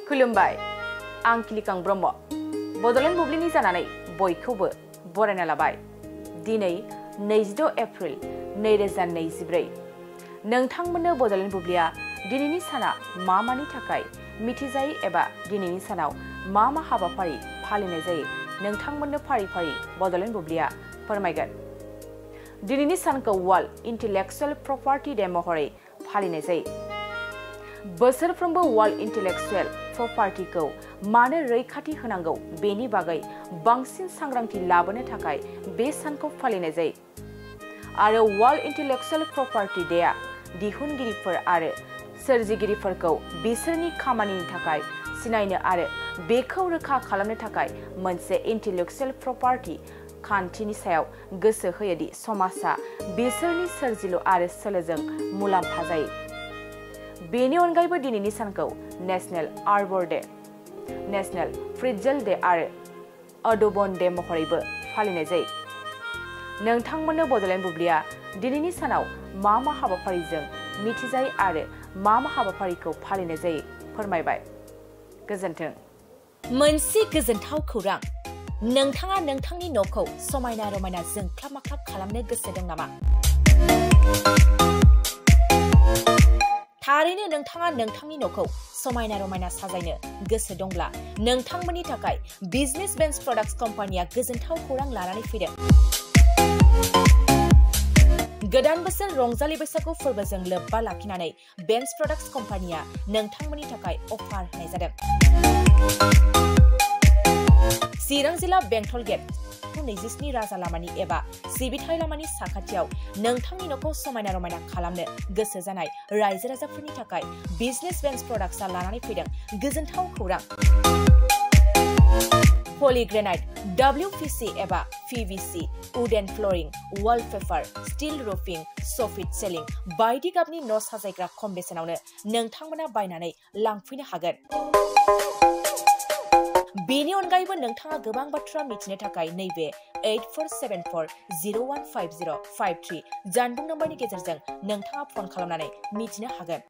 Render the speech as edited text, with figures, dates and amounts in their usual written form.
खुलुमबाय आं किलिकां ब्रह्म बडलेण्ड बुब्लिनि जानानै बयखौबो बरायना लाबाय दिनै 26 एप्रिल 2024 नोंथांमोननो बडलेण्ड बुब्लिया दिनैनि साना मा मानि थाखाय मिथिजायो एबा दिनैनि सानाव मा हाबाफारि फालिनाय जायो नोंथांमोननो फारि फारि बडलेण्ड बुब्लिया फोरमायगोन दिनैनि सानखौ वर्ल्ड इंटेलेक्चुअल प्रपर्टी डे महरै फालिनाय जायो बोसोरफ्रोमबो वर्ल्ड इंटेलेक्चुअल प्रपर्टीखौ मानो रैखाथि होनांगौ बेनि बागै बांसिन सांग्रांथि लाबोनो थाखाय बे सानखौ फालिनाय जायो आरो वर्ल्ड इंटेलेक्चुअल प्रपर्टी डेआ दिहुनगिरिफोर आरो सोरजिगिरिफोरखौ बिसोरनि खामानिनि थाखाय सिनायनो आरो बेखौ रोखा खालामनो थाखाय मोनसे इंटेलेक्चुअल प्रपर्टी खान्थिनि सायाव गोसो होयोदि समाजा बिसोरनि सोरजिलु आरो सोलोजों मुलाम्फा जायो बेनि अनगायैबो दिनैनि सानखौ National Arbor Day National Pretzel Day आरो अडोबन डे महरैबो फालिनाय जायो नोंथांमोननो बडलेण्ड बुब्लिया दिनैनि सानाव मा हाबाफारिजों मिथिजायो आरो मा हाबाफारिखौ फालिनाय जायो फोरमायबाय गोजोन्थों मोनसे गोजोनथाव खौरां नोंथाङा नोंथांनि न'खौ समायना रमायना जोंख्लाब माख्लाब खालामनो गोसो दं नामा थारैनो नोंथाङा नोंथांनि न'खौ समायना रमायना साजायनो गोसो दंब्ला नोंथांमोननि थाखाय बिजनेस बेन्स प्रडाक्ट्स कम्पानिया गोजोनथाव खौरां लानानै फैदों गोदान बोसोर रंजालि बैसागु फोरबोजों लोब्बा लाखिनानै बेन्स प्रडाक्ट्स कम्पानिया नोंथांमोननि थाखाय अफार होनाय जादों चिरां जिल्ला बेंटल गेट 27 राजा लामानि एबा सिबिथाय लामानि साखाथियाव नोंथांनि न'खौ समायना रमायना खालामनो गोसो जानाय रायजो राजाफोरनि थाखाय बिजनेस बेन्स प्रडाक्ट्सआ लानानै फैदों गोजोनथाव खौरां पलिग्रेनाइट WPC एबा PVC wooden flooring wallpaper steel roofing soffit ceiling बायदि गाबनि न' साजायग्रा खम बेसेनावनो नोंथांमोना बायनानै लांफैनो हागोन बेनि अनगायैबो नोंथाङा गोबां बाथ्रा मिथिनो थाखाय नैबे 8474015053 जानबुं नम्बरनि गेजेरजों नोंथाङा फन खालामनानै मिथिनो हागोन